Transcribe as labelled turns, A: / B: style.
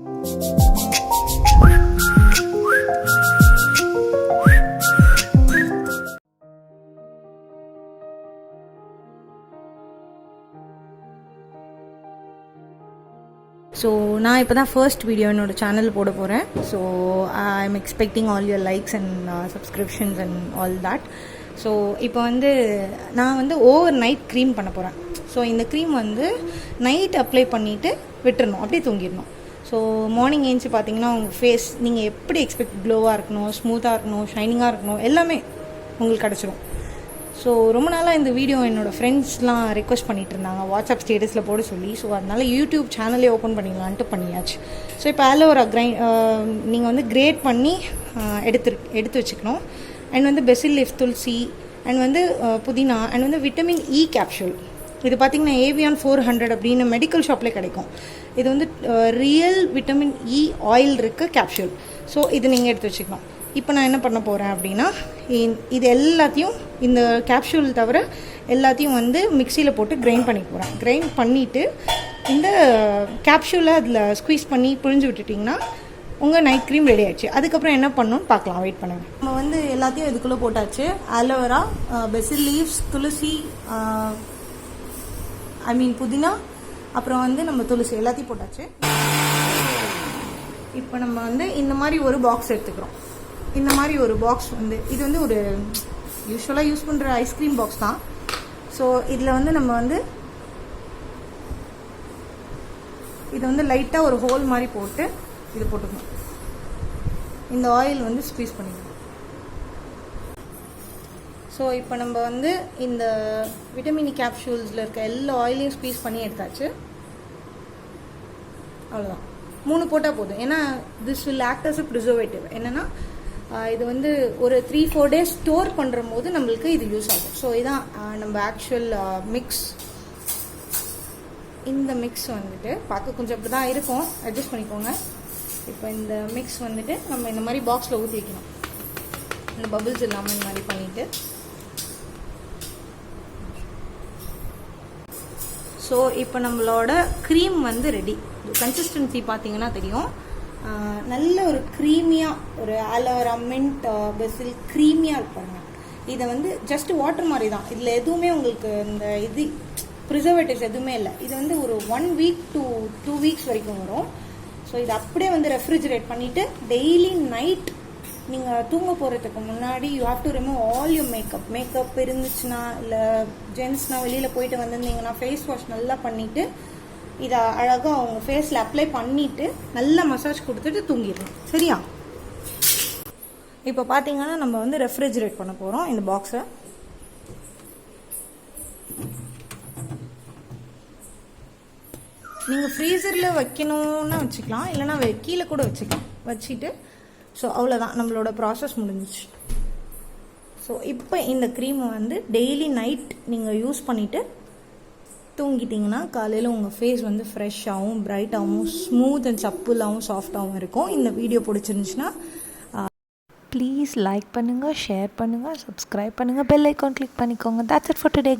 A: So நான் இப்போ தான் ஃபர்ஸ்ட் வீடியோ என்னோடய சேனல் போட போகிறேன். So I am expecting all your likes and subscriptions and all that. So இப்போ நான் ஓவர் நைட் க்ரீம் பண்ண போகிறேன். ஸோ இந்த க்ரீம் நைட் அப்ளை பண்ணிவிட்டு விட்டுறணும், அப்படியே தூங்கிடணும். ஸோ மார்னிங் ஏஞ்சி பார்த்தீங்கன்னா உங்கள் ஃபேஸ் நீங்கள் எப்படி எக்ஸ்பெக்ட் க்ளோவாக இருக்கணும், ஸ்மூத்தாக இருக்கணும், ஷைனிங்காக இருக்கணும், எல்லாமே உங்களுக்கு கிடச்சிரும். ஸோ ரொம்ப நாளாக இந்த வீடியோ என்னோடய ஃப்ரெண்ட்ஸ்லாம் ரெக்வஸ்ட் பண்ணிகிட்டு இருந்தாங்க வாட்ஸ்அப் ஸ்டேட்டஸில் போட சொல்லி. ஸோ அதனால் யூடியூப் சேனலே ஓப்பன் பண்ணிடலான்ட்டு பண்ணியாச்சு. ஸோ இப்போ ஆலோவேரா நீங்கள் கிரேட் பண்ணி எடுத்து வச்சுக்கணும். அண்ட் பெசில் லீஃப், துளசி, அண்ட் புதினா, அண்ட் விட்டமின் இ கேப்சூல். இது பார்த்திங்கன்னா ஏவியான் 400 அப்படின்னு மெடிக்கல் ஷாப்லேயே கிடைக்கும். இது ரியல் விட்டமின் இ ஆயில் இருக்க கேப்சூல். ஸோ இது நீங்கள் எடுத்து வச்சுக்கணும். இப்போ நான் என்ன பண்ண போகிறேன் அப்படின்னா, இது எல்லாத்தையும் இந்த கேப்சூல் தவிர எல்லாத்தையும் மிக்சியில் போட்டு கிரைண்ட் பண்ணி போகிறேன். கிரைண்ட் பண்ணிவிட்டு இந்த கேப்சூலை அதில் ஸ்குவீஸ் பண்ணி புழிஞ்சு விட்டுட்டிங்கன்னா உங்கள் நைட் க்ரீம் ரெடி ஆகிடுச்சு. அதுக்கப்புறம் என்ன பண்ணணும்னு பார்க்கலாம், வெயிட் பண்ணுங்கள். நம்ம எல்லாத்தையும் இதுக்குள்ளே போட்டாச்சு. ஆலோவேரா, பெசில் லீவ்ஸ், துளசி, புதினா, அப்புறம் நம்ம துளசி எல்லாத்தையும் போட்டாச்சு. இப்போ நம்ம இந்த மாதிரி ஒரு பாக்ஸ் எடுத்துக்கிறோம். இந்த மாதிரி ஒரு பாக்ஸ் இது ஒரு யூஸ்வலாக யூஸ் பண்ணுற ஐஸ்கிரீம் பாக்ஸ் தான். ஸோ இதில் நம்ம இது லைட்டாக ஒரு ஹோல் மாதிரி போட்டு இது போட்டுக்கணும். இந்த ஆயில் ஸ்குவீஸ் பண்ணிக்கணும். ஸோ இப்போ நம்ம இந்த விட்டமின் கேப்சூல்ஸில் இருக்க எல்லா ஆயிலையும் ஸ்குவீஸ் பண்ணி எடுத்தாச்சு. அவ்வளோதான், 3 போட்டால் போதும். ஏன்னா this will act as a preservative. என்னென்னா இது ஒரு 3-4 டேஸ் ஸ்டோர் பண்ணுற போது நம்மளுக்கு இது யூஸ் ஆகும். ஸோ இதான் நம்ம ஆக்சுவல் மிக்ஸ். இந்த மிக்ஸ் பார்க்க கொஞ்சம் அப்படி தான் இருக்கும், அட்ஜஸ்ட் பண்ணிக்கோங்க. இப்போ இந்த மிக்ஸ் நம்ம இந்த மாதிரி பாக்ஸில் ஊற்றி வைக்கணும். இந்த பபிள்ஸ் இல்லாமல் இந்த மாதிரி பண்ணிவிட்டு, ஸோ இப்போ நம்மளோட க்ரீம் ரெடி. கன்சிஸ்டன்சி பார்த்தீங்கன்னா தெரியும். நல்ல ஒரு க்ரீமியாக, ஒரு ஆலோவேரா, மின்ட், பெசில் க்ரீமியாக இருப்பாங்க. இதை ஜஸ்ட் வாட்டர் மாதிரி தான். இதில் எதுவுமே உங்களுக்கு இந்த ப்ரிசர்வேட்டிவ்ஸ் எதுவுமே இல்லை. இது ஒரு 1 வீக் to 2 வீக்ஸ் வரைக்கும் வரும். ஸோ இது அப்படியே ரெஃப்ரிஜரேட் பண்ணிவிட்டு டெய்லி நைட் நீங்கள் தூங்க போகிறதுக்கு முன்னாடி you have to remove all your makeup இருந்துச்சுன்னா, இல்லை ஜென்ட்ஸ்னால் வெளியில் போயிட்டு வந்திருந்தீங்கன்னா ஃபேஸ் வாஷ் நல்லா பண்ணிவிட்டு இதை அழகாக அவங்க ஃபேஸில் அப்ளை பண்ணிவிட்டு நல்லா மசாஜ் கொடுத்துட்டு தூங்கிடணும். சரியா? இப்போ பார்த்தீங்கன்னா நம்ம ரெஃப்ரிஜரேட் பண்ண போகிறோம் இந்த பாக்ஸை. நீங்கள் ஃப்ரீசரில் வைக்கணும்னா வச்சுக்கலாம், இல்லைனா கீழே கூட வச்சுட்டு ஸோ அவ்வளோதான், நம்மளோட ப்ராசஸ் முடிஞ்சிச்சு. ஸோ இப்போ இந்த க்ரீமை டெய்லி நைட் நீங்கள் யூஸ் பண்ணிவிட்டு தூங்கிட்டிங்கன்னா காலையில் உங்கள் ஃபேஸ் ஃப்ரெஷ்ஷாகவும், பிரைட்டாகவும், ஸ்மூத் அண்ட் சப்புலாகவும், சாஃப்டாகவும் இருக்கும். இந்த வீடியோ பிடிச்சிருந்துச்சுன்னா
B: ப்ளீஸ் லைக் பண்ணுங்கள், ஷேர் பண்ணுங்கள், சப்ஸ்கிரைப் பண்ணுங்கள், பெல் ஐக்கான் கிளிக் பண்ணிக்கோங்க. That's it for today.